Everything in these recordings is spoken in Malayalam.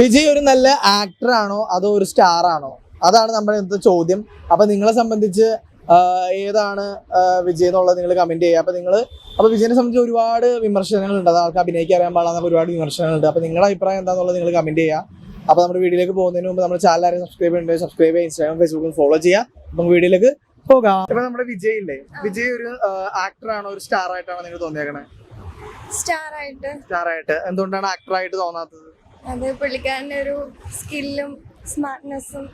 വിജയ് ഒരു നല്ല ആക്ടർ ആണോ അതോ ഒരു സ്റ്റാർ ആണോ? അതാണ് നമ്മുടെ ഇന്നത്തെ ചോദ്യം. അപ്പൊ നിങ്ങളെ സംബന്ധിച്ച് ഏതാണ് വിജയ് എന്നുള്ളത് നിങ്ങൾ കമന്റ് ചെയ്യുക. അപ്പൊ വിജയനെ സംബന്ധിച്ച് ഒരുപാട് വിമർശനങ്ങളുണ്ട്. അത് ആൾക്ക് അഭിനയിക്കാൻ അറിയാൻ പാടാത്ത ഒരുപാട് വിമർശനങ്ങളുണ്ട്. അപ്പൊ നിങ്ങളുടെ അഭിപ്രായം എന്താണെന്നുള്ളത് നിങ്ങൾ കമന്റ് ചെയ്യുക. അപ്പൊ നമ്മുടെ വീഡിയോയിലേക്ക് പോകുന്നതിന് മുമ്പ് നമ്മുടെ ചാനൽ ആരെയും സബ്സ്ക്രൈബ് ചെയ്യുന്നുണ്ട്, സബ്സ്ക്രൈബ് ചെയ്യുക. ഇൻസ്റ്റാഗ്രാം ഫേസ്ബുക്കിൽ ഫോളോ ചെയ്യുക. നമുക്ക് വീഡിയോയിലേക്ക് പോകാം. ഇപ്പൊ നമ്മുടെ വിജയ് ഇല്ലേ, വിജയ് ഒരു ആക്ടർ ആണോ ഒരു സ്റ്റാർ ആയിട്ടാണോ നിങ്ങൾ തോന്നിയേക്കണേ? സ്റ്റാർ ആയിട്ട്. എന്തുകൊണ്ടാണ് ആക്ടർ ആയിട്ട് തോന്നാത്തത്? അത് പുള്ളിക്കാരന്റെ ഒരു സ്കില്ലും സ്മാർട്ട്നെസ്സും.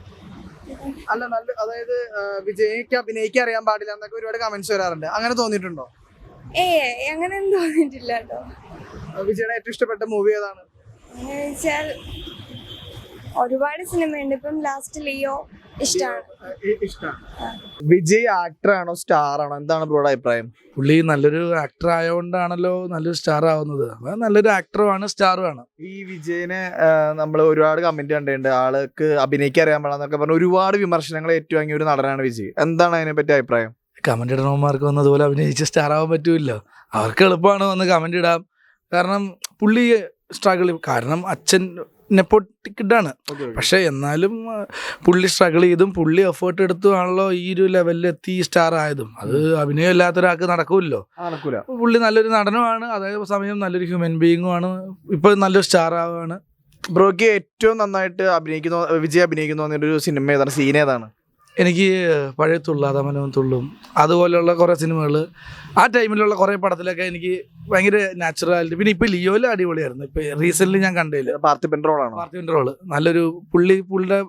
അല്ല, നല്ല അതായത് വിജയ്ക്ക് അഭിനയിക്കാൻ അറിയാൻ പാടില്ല എന്നൊക്കെ ഒരുപാട് കമന്റ്സ് വരാറുണ്ട്. അങ്ങനെ തോന്നിയിട്ടുണ്ടോ? അങ്ങനെയൊന്നും തോന്നിയിട്ടില്ല കേട്ടോ. വിജയുടെ ഏറ്റവും ഇഷ്ടപ്പെട്ട മൂവി ഏതാണ്? അങ്ങനെ വെച്ചാൽ ഒരുപാട് സിനിമയുണ്ട്. ഇപ്പം ലാസ്റ്റ് ലിയോ ഇഷ്ടമാണ്. വിജയ് ആക്ടർ ആണോ സ്റ്റാർ ആണോ? എന്താണ് ബ്രോയുടെ അഭിപ്രായം? പുള്ളി നല്ലൊരു ആക്ടർ ആയതുകൊണ്ടാണല്ലോ നല്ലൊരു സ്റ്റാർ ആവുന്നത്. അപ്പൊ നല്ലൊരു ആക്ടറുമാണ്, സ്റ്റാറുമാണ്. ഈ വിജയനെ നമ്മൾ ഒരുപാട് കമന്റ് കണ്ടിട്ടുണ്ട്. ആൾക്ക് അഭിനയിക്കാൻ അറിയാൻ പാടില്ലെന്നൊക്കെ പറഞ്ഞ് ഒരുപാട് വിമർശനങ്ങൾ ഏറ്റുവാങ്ങിയ ഒരു നടനാണ് വിജയ്. എന്താണ് അതിനെ പറ്റി അഭിപ്രായം? കമന്റ് ഇടണവന്മാർക്ക് വന്ന് അതുപോലെ അഭിനയിച്ച് സ്റ്റാർ ആവാൻ പറ്റൂല്ലോ. അവർക്ക് എളുപ്പമാണ് വന്ന് കമന്റ് ഇടാം. കാരണം പുള്ളി സ്ട്രഗിൾ, കാരണം അച്ഛൻ നെപ്പോട്ടിക്കിഡാണ്. പക്ഷെ എന്നാലും പുള്ളി സ്ട്രഗിൾ ചെയ്തും പുള്ളി എഫേർട്ട് എടുത്തുമാണല്ലോ ഈ ഒരു ലെവലിൽ എത്തി സ്റ്റാർ ആയതും. അത് അഭിനയം ഇല്ലാത്തൊരാൾക്ക് നടക്കൂല്ലോ. പുള്ളി നല്ലൊരു നടനുമാണ്, അതേ സമയം നല്ലൊരു ഹ്യൂമൻ ബീയിങ്ങും ആണ്. ഇപ്പൊ നല്ലൊരു സ്റ്റാർ ആവാണ്. ബ്രോയ്ക്ക് ഏറ്റവും നന്നായിട്ട് വിജയ് അഭിനയിക്കുന്നു ഒരു സിനിമ ഏതാണ്, സീൻ ഏതാണ്? എനിക്ക് പഴയ തുള്ളാതമനവും തുള്ളും അതുപോലെയുള്ള കുറേ സിനിമകൾ, ആ ടൈമിലുള്ള കുറേ പടത്തിലൊക്കെ എനിക്ക് ഭയങ്കര നാച്ചുറാലിറ്റി. പിന്നെ ഇപ്പൊ ലിയോയിലും അടിപൊളിയായിരുന്നു. ഇപ്പൊ റീസെന്റ് ഞാൻ കണ്ടില്ല, പാർത്ഥിപന്റെ റോള് നല്ലൊരു പുള്ളിയുടെ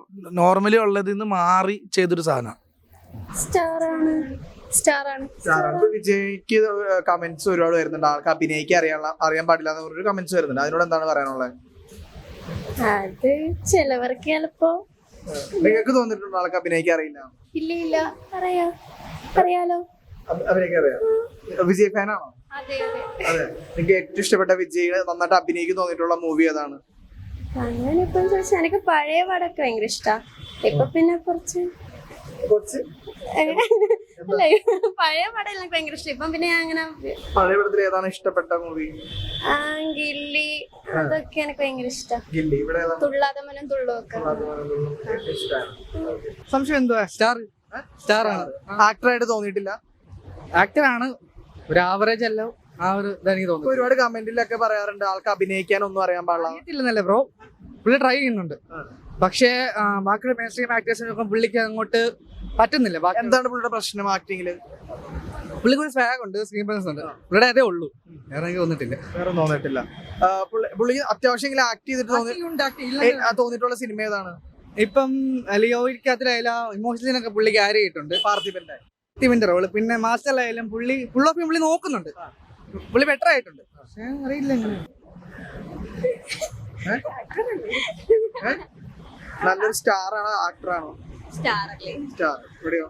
നോർമലി ഉള്ളതിൽ നിന്ന് മാറി ചെയ്തൊരു സാധനം. സ്റ്റാറാണ്. വിജയ്ക്ക് കമന്റ്സ് ഒരുപാട് വരുന്നുണ്ട്. ആൾക്ക് അഭിനയിക്കാൻ അറിയാൻ പാടില്ല എന്നൊരു കമന്റ്സ് വരുന്നുണ്ട്. അതിനോട് എന്താണ് പറയാനുള്ളത്? അത് ചിലവർക്ക് ചിലപ്പോ. നിങ്ങൾക്ക് തോന്നിയിട്ടുണ്ടോ ആൾക്ക് അഭിനയിക്കാൻ അറിയില്ല? ഇല്ല അറിയാലോ. അഭിനയിക്കാൻ അറിയാം. വിജയ് ഫാനാണോ? അതെ. അതെ. നിങ്ങൾക്ക് ഏറ്റവും ഇഷ്ടപ്പെട്ട വിജയ് നന്നായിട്ട് അഭിനയിക്കാൻ തോന്നിയിട്ടുള്ള മൂവി ഏതാണ്? അങ്ങനെ ഇപ്പം ചോദിച്ചാൽ എനിക്ക് പഴയ പടമൊക്കെ ഭയങ്കര ഇഷ്ടാ. ഇപ്പൊ പിന്നെ കുറച്ച് അല്ല, പഴയ പടം എനിക്ക് ഭയങ്കര ഇഷ്ടം. ഇപ്പം പിന്നെ ഞാൻ അങ്ങനെ പഴയ പടത്തിൽ ഏതാണ് ഇഷ്ടപ്പെട്ട മൂവി? ഗില്ലി, അതൊക്കെ എനിക്ക് ഭയങ്കര ഇഷ്ടം. ഗില്ലി. ഇവിടെ തുള്ളാതെ മനം തുള്ളുമൊക്കെ. സംശയം എന്തുവാ? സ്റ്റാറാണ്. ആക്ടറായിട്ട് തോന്നിയിട്ടില്ല? ആക്ടറാണ്, ഒരു ആവറേജ് അല്ല. ആ ഒരു ഇതെനിക്ക് തോന്നുന്നു. ഒരുപാട് കമന്റിലൊക്കെ പറയാറുണ്ട് ആൾക്ക് അഭിനയിക്കാൻ ഒന്നും അറിയാൻ പാടില്ല. അറിയത്തില്ലെന്നല്ലേ ബ്രോ, പുള്ളി ട്രൈ ചെയ്യുന്നുണ്ട്. പക്ഷേ ബാക്കിയുള്ള മെയിൻ സ്ട്രീം ആക്ടേഴ്സിനൊക്കെ പുള്ളിക്ക് അങ്ങോട്ട് പറ്റുന്നില്ല. എന്താണ് പുള്ളിയുടെ പ്രശ്നം ആക്ടിങ്ങില്? പുള്ളിക്ക് ഒരു സ്വാഗ് ഉണ്ട്, സ്ക്രീൻ പ്രസൻസ് ഉണ്ട്. പുള്ളിയുടെ അതേ ഉള്ളൂ, വേറെ എനിക്ക് തോന്നിട്ടില്ല. വേറെ തോന്നിട്ടില്ല. പുള്ളി അത്യാവശ്യം ആക്ട് ചെയ്തിട്ട് തോന്നിയിട്ടുള്ള സിനിമ ഏതാണ്? ഇപ്പം ലിയോയ്ക്കകത്തിലായാലും ഇമോഷൻസിനൊക്കെ പുള്ളിക്ക് ആര് ചെയ്തിട്ടുണ്ട്. പാർത്ഥിപന്റെ റോള്. പിന്നെ മാസ്റ്ററിലായാലും പുള്ളി നോക്കുന്നുണ്ട്. പുള്ളി ബെറ്റർ ആയിട്ടുണ്ട്. പക്ഷെ അറിയില്ല എങ്ങനെ. നല്ലൊരു സ്റ്റാർ ആണോ ആക്ടർ ആണോ? സ്റ്റാർ. എവിടെയോ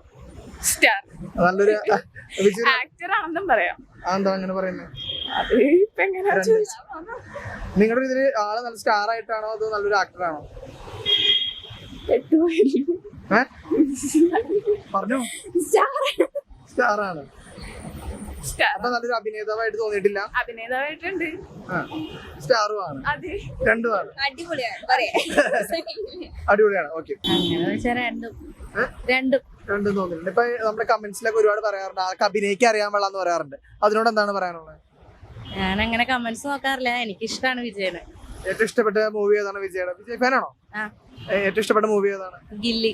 സ്റ്റാർ. നല്ലൊരു ആക്ടർ ആണെന്നും പറയാം. എന്താ അങ്ങനെ പറയുന്നത്? നിങ്ങളുടെ ഇതില് ആള് നല്ല സ്റ്റാർ ആയിട്ടാണോ അതോ നല്ലൊരു ആക്ടർ ആണോ? പറഞ്ഞോ. സ്റ്റാർ ആണ്. അപ്പൊ നല്ലൊരു അഭിനേതാവായിട്ട് തോന്നിയിട്ടില്ല? അഭിനേതാവായിട്ടുണ്ട്. സ്റ്റാറുമാണ്. രണ്ടുമാണ്. അടിപൊളിയാണ്. ഓക്കെ. രണ്ടും തോന്നിയിട്ടുണ്ട്. ഇപ്പൊ നമ്മുടെ കമന്റ്സിലൊക്കെ ഒരുപാട് പറയാറുണ്ട് ആൾക്ക് അഭിനയിക്കാൻ അറിയാൻ പാടില്ലെന്ന് പറയാറുണ്ട്. അതിനോട് എന്താണ് പറയാനുള്ളത്? ഞാൻ അങ്ങനെ കമന്റ്സ് നോക്കാറില്ല. എനിക്ക് ഇഷ്ടമാണ് വിജയന്. ഏറ്റവും ഇഷ്ടപ്പെട്ട മൂവി ഏതാണ് വിജയുടെ? വിജയ് ഫാനാണോ? ഏറ്റവും ഇഷ്ടപ്പെട്ട മൂവി ഏതാണ്? ഗില്ലി.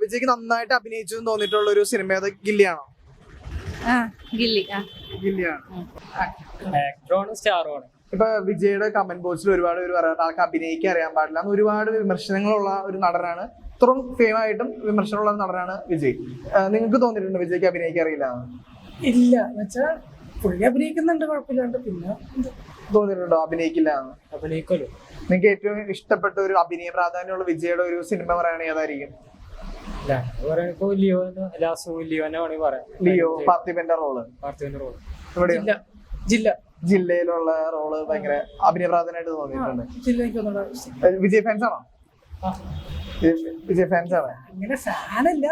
വിജയ്ക്ക് നന്നായിട്ട് അഭിനയിച്ചു തോന്നിയിട്ടുള്ള ഒരു സിനിമ ഏത്? ഗില്ലിയാണോ? ഗില്ലിയാണ്. ഇപ്പൊ വിജയുടെ കമന്റ് ബോക്സിൽ ഒരുപാട് പേര് പറയാറുണ്ട് ആൾക്ക് അഭിനയിക്കാൻ അറിയാൻ പാടില്ല. ഒരുപാട് വിമർശനങ്ങളുള്ള ഒരു നടനാണ്. ഇത്രയും ഫേം ആയിട്ടും വിമർശനമുള്ള നടനാണ് വിജയ്. നിങ്ങൾക്ക് തോന്നിയിട്ടുണ്ട് വിജയ്ക്ക് അഭിനയിക്കാൻ അറിയില്ല? ഇല്ല, എന്നുവെച്ചാ പുള്ളി അഭിനയിക്കുന്നുണ്ട്, കുഴപ്പമില്ലാണ്ട്. പിന്നെ തോന്നിയിട്ടുണ്ടോ അഭിനയിക്കില്ല? അഭിനയിക്കുമല്ലോ. നിങ്ങൾക്ക് ഏറ്റവും ഇഷ്ടപ്പെട്ട ഒരു അഭിനയ പ്രാധാന്യമുള്ള വിജയുടെ ഒരു സിനിമ പറയുകയാണെങ്കിൽ ഏതായിരിക്കും? ലിയോ. പാർത്ഥിപന്റെ റോള്. ജില്ലയിലുള്ള റോള് ഭയങ്കര അഭിനയ പ്രാധാന്യമായിട്ട് തോന്നിയിട്ടുണ്ട്. വിജയ് ഫാൻസ് ആണോ? വിജയ് ഫാൻസ് ആണ്. അങ്ങനെ ഫാനല്ല,